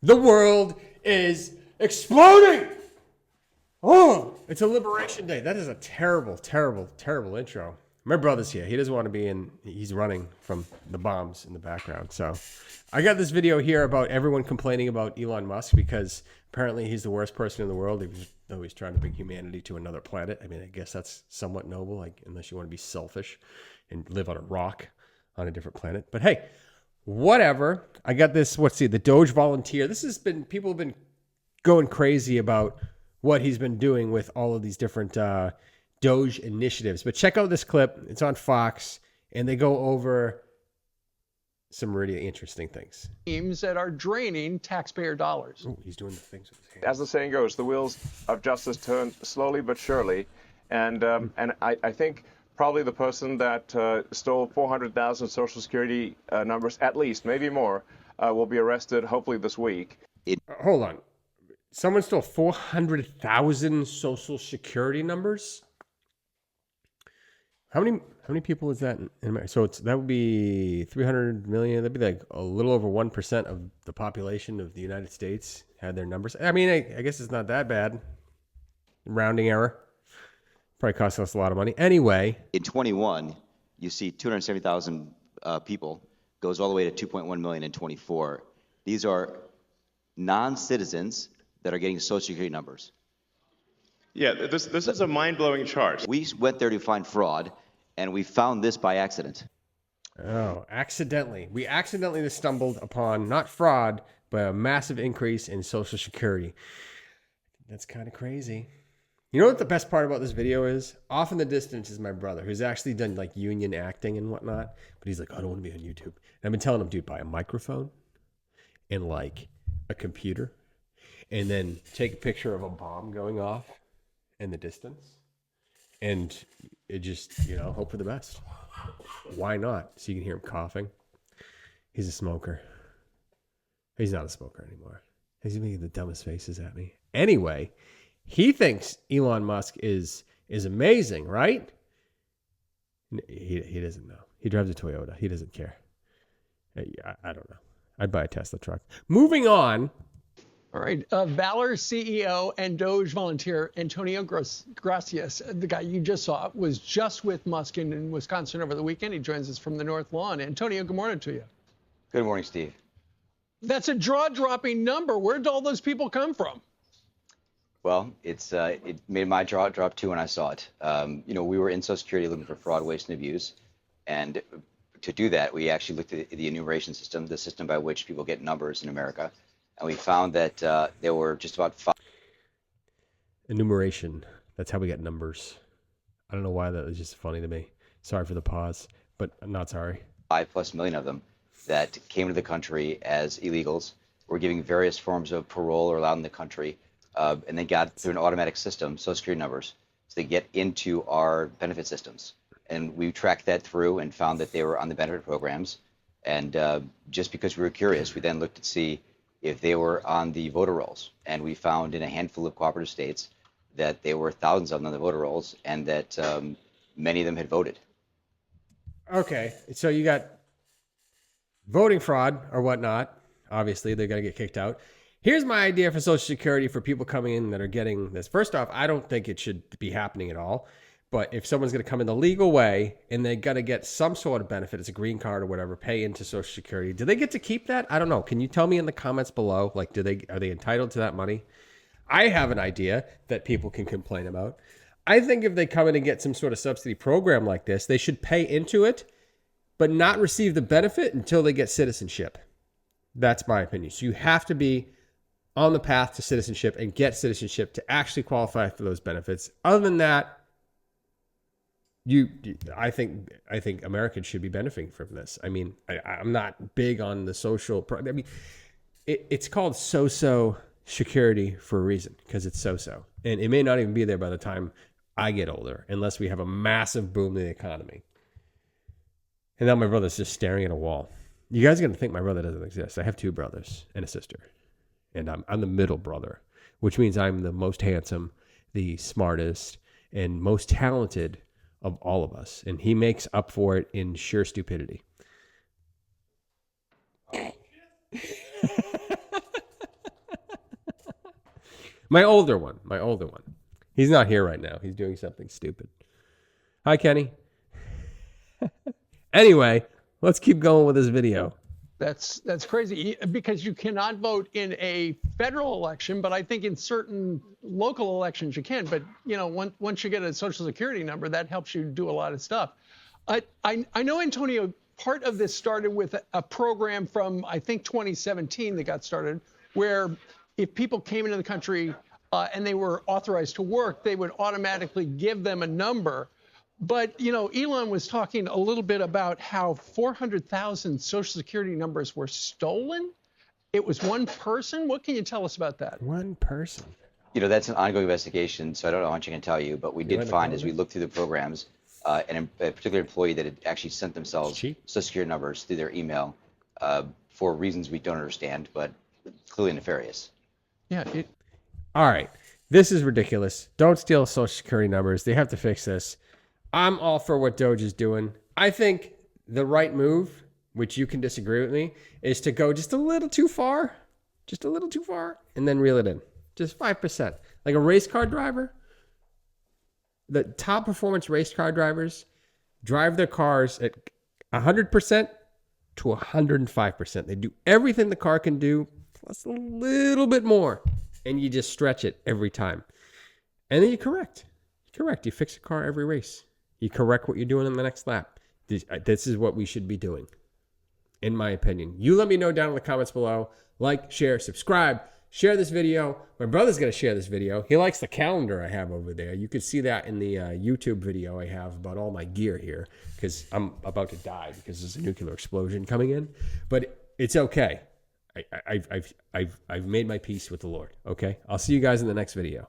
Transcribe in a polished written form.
The world is exploding. Oh, it's a liberation day. That is a terrible, terrible, terrible intro. My brother's here. He doesn't want to be in. He's running from the bombs in the background. So I got this video here about everyone complaining about Elon Musk because apparently he's the worst person in the world. He's trying to bring humanity to another planet. I mean, I guess that's somewhat noble, like unless you want to be selfish and live on a rock on a different planet. But hey, whatever. I got this. The DOGE volunteer. People have been going crazy about what he's been doing with all of these different DOGE initiatives. But check out this clip. It's on Fox, and they go over some really interesting things. Teams that are draining taxpayer dollars. Oh, he's doing the things with his hands. As the saying goes, the wheels of justice turn slowly but surely. And I think probably the person that stole 400,000 Social Security numbers, at least, maybe more, will be arrested hopefully this week. Hold on. Someone stole 400,000 Social Security numbers? How many people is that in America? So that would be 300 million. That'd be like a little over 1% of the population of the United States had their numbers. I mean, I guess it's not that bad. Rounding error. Probably cost us a lot of money. Anyway. In 21, you see 270,000 people, goes all the way to 2.1 million in 24. These are non-citizens that are getting Social Security numbers. Yeah, this is a mind-blowing chart. We went there to find fraud, and we found this by accident. Oh, accidentally. We accidentally stumbled upon, not fraud, but a massive increase in Social Security. That's kind of crazy. You know what the best part about this video is? Off in the distance is my brother, who's actually done like union acting and whatnot. But he's like, I don't want to be on YouTube. And I've been telling him, dude, buy a microphone and like a computer. And then take a picture of a bomb going off in the distance. And it just, hope for the best. Why not? So you can hear him coughing. He's a smoker. He's not a smoker anymore. He's making the dumbest faces at me. Anyway, he thinks Elon Musk is amazing, right? He doesn't know. He drives a Toyota. He doesn't care. I don't know. I'd buy a Tesla truck. Moving on. All right. Valor CEO and DOGE volunteer Antonio Gracias, the guy you just saw, was just with Musk in Wisconsin over the weekend. He joins us from the North Lawn. Antonio, good morning to you. Good morning, Steve. That's a jaw-dropping number. Where did all those people come from? Well, it made my jaw drop too when I saw it. We were in Social Security looking for fraud, waste, and abuse. And to do that, we actually looked at the enumeration system, the system by which people get numbers in America. And we found that there were just about 5. Enumeration. That's how we get numbers. I don't know why that was just funny to me. Sorry for the pause, but I'm not sorry. 5+ million of them that came to the country as illegals, were giving various forms of parole or allowed in the country, and they got through an automatic system, Social Security numbers, so they get into our benefit systems. And we tracked that through and found that they were on the benefit programs. And just because we were curious, we then looked to see if they were on the voter rolls. And we found in a handful of cooperative states that there were thousands of them on the voter rolls and that many of them had voted. Okay, so you got voting fraud or whatnot. Obviously, they're going to get kicked out. Here's my idea for Social Security for people coming in that are getting this. First off, I don't think it should be happening at all. But if someone's going to come in the legal way and they got to get some sort of benefit, it's a green card or whatever, pay into Social Security, do they get to keep that? I don't know. Can you tell me in the comments below? Like, are they entitled to that money? I have an idea that people can complain about. I think if they come in and get some sort of subsidy program like this, they should pay into it, but not receive the benefit until they get citizenship. That's my opinion. So you have to be on the path to citizenship and get citizenship to actually qualify for those benefits. Other than that, I think Americans should be benefiting from this. I mean, I'm not big on the social. I mean, it's called so-so security for a reason because it's so-so, and it may not even be there by the time I get older, unless we have a massive boom in the economy. And now my brother's just staring at a wall. You guys are gonna think my brother doesn't exist. I have 2 brothers and a sister, and I'm the middle brother, which means I'm the most handsome, the smartest, and most talented of all of us, and he makes up for it in sheer stupidity. My older one. He's not here right now. He's doing something stupid. Hi, Kenny. Anyway, let's keep going with this video. That's crazy because you cannot vote in a federal election, but I think in certain local elections you can. But once you get a social security number, that helps you do a lot of stuff. I know, Antonio, part of this started with a program from I think 2017 that got started, where if people came into the country and they were authorized to work, they would automatically give them a number. But, Elon was talking a little bit about how 400,000 Social Security numbers were stolen. It was one person. What can you tell us about that? One person. That's an ongoing investigation, so I don't know how much I can tell you, but we did find as we looked through the programs, a particular employee that had actually sent themselves Social Security numbers through their email for reasons we don't understand, but clearly nefarious. Yeah. All right. This is ridiculous. Don't steal Social Security numbers. They have to fix this. I'm all for what Doge is doing. I think the right move, which you can disagree with me, is to go just a little too far, and then reel it in. Just 5%. Like a race car driver, the top performance race car drivers drive their cars at 100% to 105%. They do everything the car can do, plus a little bit more, and you just stretch it every time. And then you correct. You fix a car every race. You correct what you're doing in the next lap. This is what we should be doing, in my opinion. You let me know down in the comments below. Like, share, subscribe, share this video. My brother's going to share this video. He likes the calendar I have over there. You could see that in the YouTube video I have about all my gear here, because I'm about to die because there's a nuclear explosion coming in. But it's okay. I've made my peace with the Lord. Okay? I'll see you guys in the next video.